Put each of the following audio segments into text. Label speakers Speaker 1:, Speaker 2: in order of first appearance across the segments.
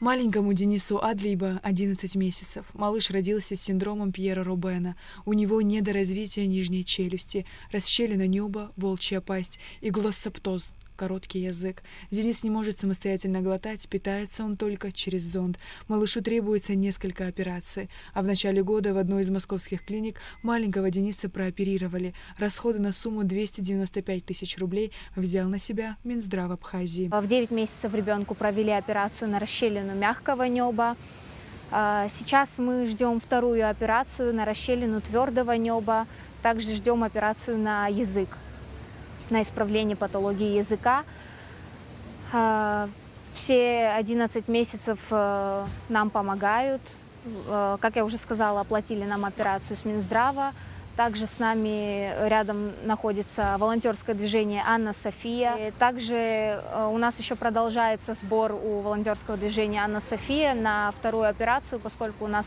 Speaker 1: Маленькому Денису Адлейба 11 месяцев. Малыш родился с синдромом Пьера Робена. У него недоразвитие нижней челюсти, расщелина неба, волчья пасть и глоссоптоз – короткий язык. Денис не может самостоятельно глотать, питается он только через зонд. Малышу требуется несколько операций. А в начале года в одной из московских клиник маленького Дениса прооперировали. Расходы на сумму 295 тысяч рублей взял на себя Минздрав Абхазии.
Speaker 2: В 9 месяцев ребенку провели операцию на расщелину мягкого неба. Сейчас мы ждем вторую операцию на расщелину твердого неба. Также ждем операцию на язык, на исправление патологии языка. Все 11 месяцев нам помогают. Как я уже сказала, оплатили нам операцию с Минздрава. Также с нами рядом находится волонтерское движение «Анна София». И также у нас еще продолжается сбор у волонтерского движения «Анна София» на вторую операцию, поскольку у нас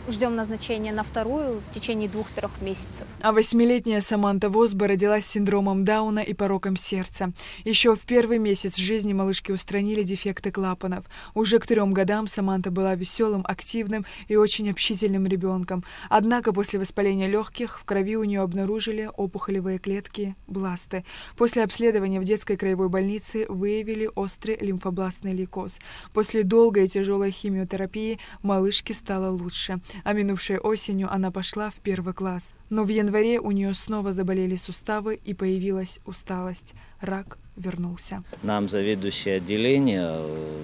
Speaker 2: ждем назначения на вторую в течение 2-3 месяцев.
Speaker 1: А 8-летняя Саманта Возба родилась с синдромом Дауна и пороком сердца. Еще в первый месяц жизни малышки устранили дефекты клапанов. Уже к 3 годам Саманта была веселым, активным и очень общительным ребенком. Однако после воспаления легких в крови у нее обнаружили опухолевые клетки, бласты. После обследования в детской краевой больнице выявили острый лимфобластный лейкоз. После долгой и тяжелой химиотерапии малышке стало лучше. А минувшей осенью она пошла в 1 класс. Но в январе у нее снова заболели суставы и появилась усталость. Рак вернулся.
Speaker 3: Нам заведующее отделение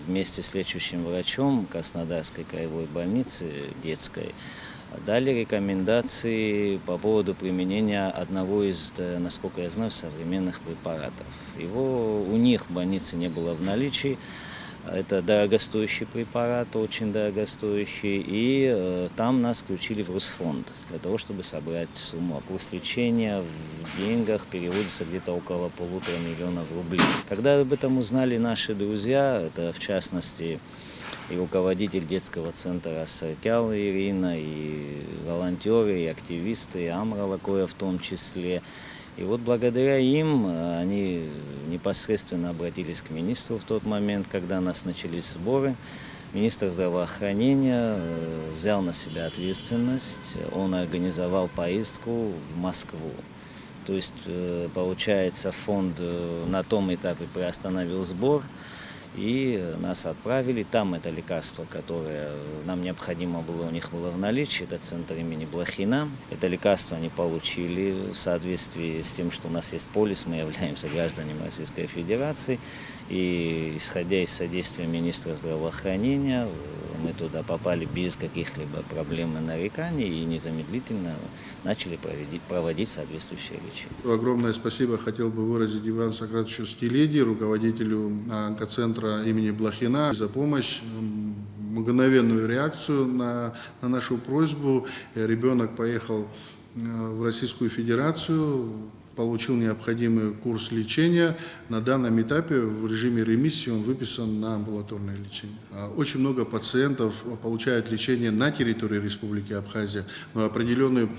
Speaker 3: вместе с лечащим врачом Краснодарской краевой больницы детской дали рекомендации по поводу применения одного из, насколько я знаю, современных препаратов. Его у них в больнице не было в наличии. Это дорогостоящий препарат, очень дорогостоящий, и там нас включили в Русфонд для того, чтобы собрать сумму. Курс лечения в деньгах переводится где-то около 1,5 миллиона рублей. Когда об этом узнали наши друзья, это в частности и руководитель детского центра Саркял Ирина, и волонтеры, и активисты, и Амра Лакоя в том числе. И вот благодаря им они непосредственно обратились к министру в тот момент, когда у нас начались сборы. Министр здравоохранения взял на себя ответственность, он организовал поездку в Москву. То есть, получается, фонд на том этапе приостановил сбор, и нас отправили. Там это лекарство, которое нам необходимо было, у них было в наличии, это центр имени Блохина. Это лекарство они получили в соответствии с тем, что у нас есть полис, мы являемся гражданами Российской Федерации. И исходя из содействия министра здравоохранения, мы туда попали без каких-либо проблем и нареканий и незамедлительно начали проводить соответствующее лечение.
Speaker 4: Огромное спасибо хотел бы выразить Ивану Сократовичу Стиледи, руководителю онкоцентра имени Блохина, за помощь, мгновенную реакцию на нашу просьбу. Ребенок поехал в Российскую Федерацию, получил необходимый курс лечения. На данном этапе в режиме ремиссии он выписан на амбулаторное лечение. Очень много пациентов получают лечение на территории Республики Абхазия, но определенный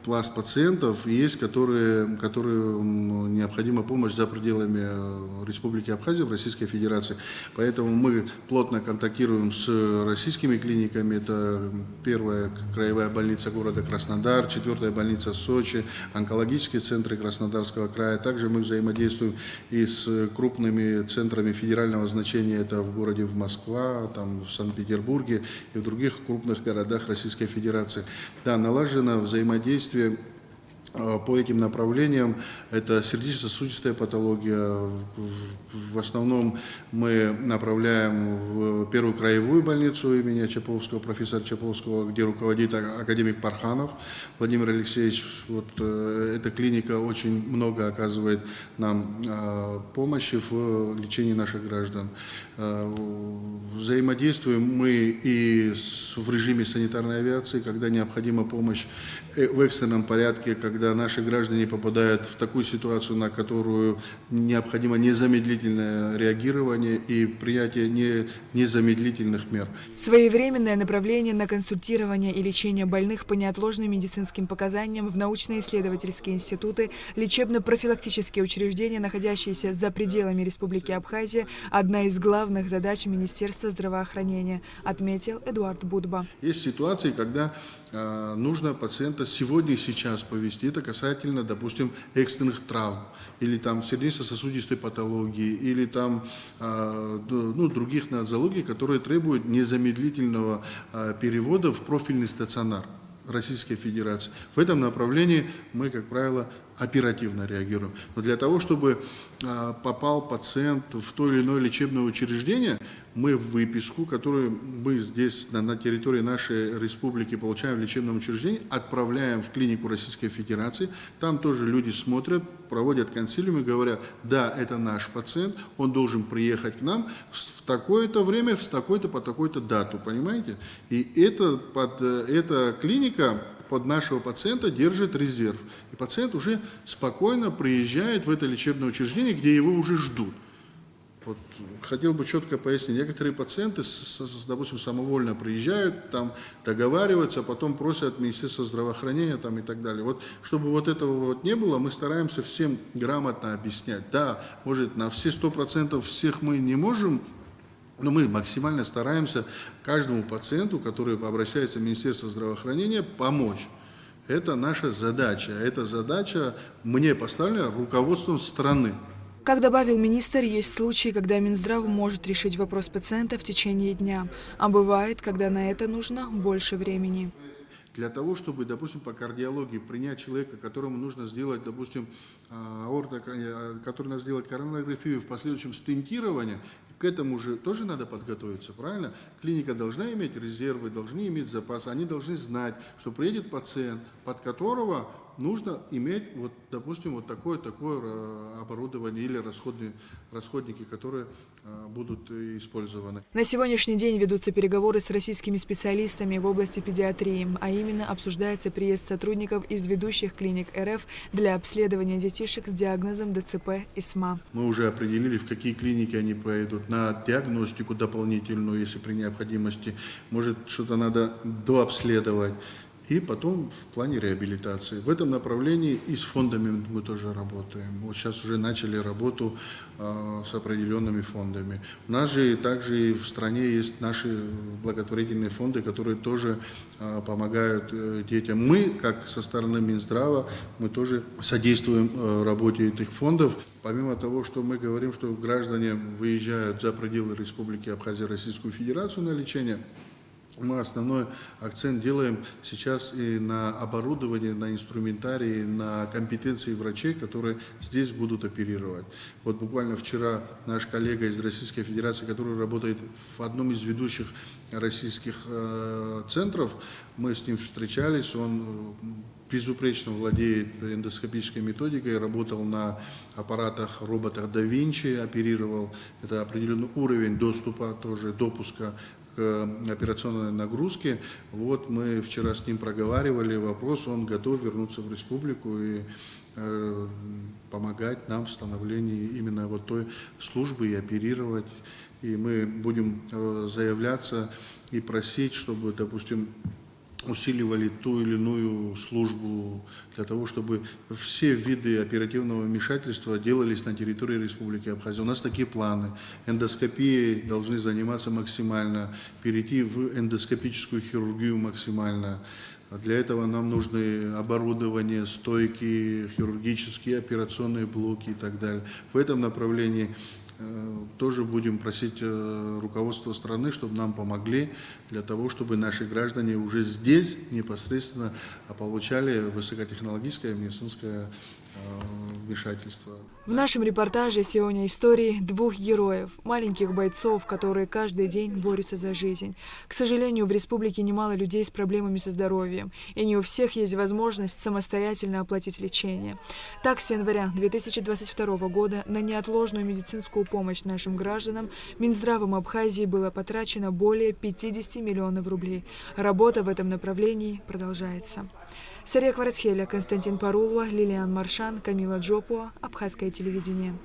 Speaker 4: пласт пациентов есть, которым необходима помощь за пределами Республики Абхазия в Российской Федерации. Поэтому мы плотно контактируем с российскими клиниками. Это 1-я краевая больница города Краснодар, 4-я больница Сочи, онкологические центры Краснодарского края. Также мы взаимодействуем и с крупными центрами федерального значения, это в городе Москва, там, в Санкт-Петербурге и в других крупных городах Российской Федерации. Да, налажено взаимодействие по этим направлениям. Это сердечно-сосудистая патология. В основном мы направляем в 1-ю краевую больницу имени Чаповского, профессора Чаповского, где руководит академик Парханов Владимир Алексеевич. Вот эта клиника очень много оказывает нам помощи в лечении наших граждан. Взаимодействуем мы и в режиме санитарной авиации, когда необходима помощь в экстренном порядке, когда наши граждане попадают в такую ситуацию, на которую необходимо незамедлительное реагирование и принятие незамедлительных мер.
Speaker 1: Своевременное направление на консультирование и лечение больных по неотложным медицинским показаниям в научно-исследовательские институты, лечебно-профилактические учреждения, находящиеся за пределами Республики Абхазия, одна из главных задач Министерства Министерства здравоохранения, отметил Эдуард Будба.
Speaker 4: Есть ситуации, когда нужно пациента сегодня и сейчас повести. Это касательно, допустим, экстренных травм или там сердечно-сосудистой патологии или там других нозологий, которые требуют незамедлительного перевода в профильный стационар Российской Федерации. В этом направлении мы, как правило, оперативно реагируем. Но для того, чтобы попал пациент в то или иное лечебное учреждение, мы выписку, которую мы здесь на территории нашей республики получаем в лечебном учреждении, отправляем в клинику Российской Федерации. Там тоже люди смотрят, проводят консилиум и говорят: да, это наш пациент, он должен приехать к нам в такое-то время, в такой-то по такой-то дату, понимаете? И эта клиника под нашего пациента держит резерв. И пациент уже спокойно приезжает в это лечебное учреждение, где его уже ждут. Вот, хотел бы четко пояснить. Некоторые пациенты, допустим, самовольно приезжают, там договариваются, а потом просят Министерство здравоохранения там, и так далее. Вот, чтобы вот этого вот не было, мы стараемся всем грамотно объяснять. Да, может, на все 100% всех мы не можем, но мы максимально стараемся каждому пациенту, который обращается в Министерство здравоохранения, помочь. Это наша задача. Эта задача мне поставлена руководством страны.
Speaker 1: Как добавил министр, есть случаи, когда Минздрав может решить вопрос пациента в течение дня, а бывает, когда на это нужно больше времени.
Speaker 4: Для того, чтобы, допустим, по кардиологии принять человека, которому нужно сделать, допустим, который надо сделать коронарографию, в последующем стентирование, к этому же тоже надо подготовиться, правильно? Клиника должна иметь резервы, должны иметь запасы, они должны знать, что приедет пациент, под которого нужно иметь, вот, допустим, вот такое оборудование или расходники, которые будут использованы.
Speaker 1: На сегодняшний день ведутся переговоры с российскими специалистами в области педиатрии, а именно обсуждается приезд сотрудников из ведущих клиник РФ для обследования детишек с диагнозом ДЦП и СМА.
Speaker 4: Мы уже определили, в какие клиники они пройдут, на диагностику дополнительную, если при необходимости, может, что-то надо дообследовать. И потом в плане реабилитации. В этом направлении и с фондами мы тоже работаем. Вот сейчас уже начали работу с определенными фондами. У нас же также и в стране есть наши благотворительные фонды, которые тоже помогают детям. Мы, как со стороны Минздрава, мы тоже содействуем работе этих фондов. Помимо того, что мы говорим, что граждане выезжают за пределы Республики Абхазия, Российскую Федерацию на лечение, мы основной акцент делаем сейчас и на оборудование, на инструментарии, на компетенции врачей, которые здесь будут оперировать. Вот буквально вчера наш коллега из Российской Федерации, который работает в одном из ведущих российских центров, мы с ним встречались, он безупречно владеет эндоскопической методикой, работал на аппаратах, роботах да Винчи, оперировал. Это определенный уровень доступа, тоже допуска операционной нагрузки. Вот мы вчера с ним проговаривали вопрос, он готов вернуться в республику и помогать нам в становлении именно вот той службы и оперировать. И мы будем заявляться и просить, чтобы, допустим, усиливали ту или иную службу для того, чтобы все виды оперативного вмешательства делались на территории Республики Абхазия. У нас такие планы. Эндоскопией должны заниматься максимально, перейти в эндоскопическую хирургию максимально. Для этого нам нужны оборудование, стойки, хирургические операционные блоки и так далее. В этом направлении тоже будем просить руководство страны, чтобы нам помогли для того, чтобы наши граждане уже здесь непосредственно получали высокотехнологическое медицинское вмешательство.
Speaker 1: В нашем репортаже сегодня истории двух героев, маленьких бойцов, которые каждый день борются за жизнь. К сожалению, в республике немало людей с проблемами со здоровьем, и не у всех есть возможность самостоятельно оплатить лечение. Так, с января 2022 года на неотложную медицинскую помощь нашим гражданам Минздравом Абхазии было потрачено более 50 миллионов рублей. Работа в этом направлении продолжается. Сария Кварцхеля, Константин Парулова, Лилиан Маршан, Камила Джопуа, Абхазское телевидение.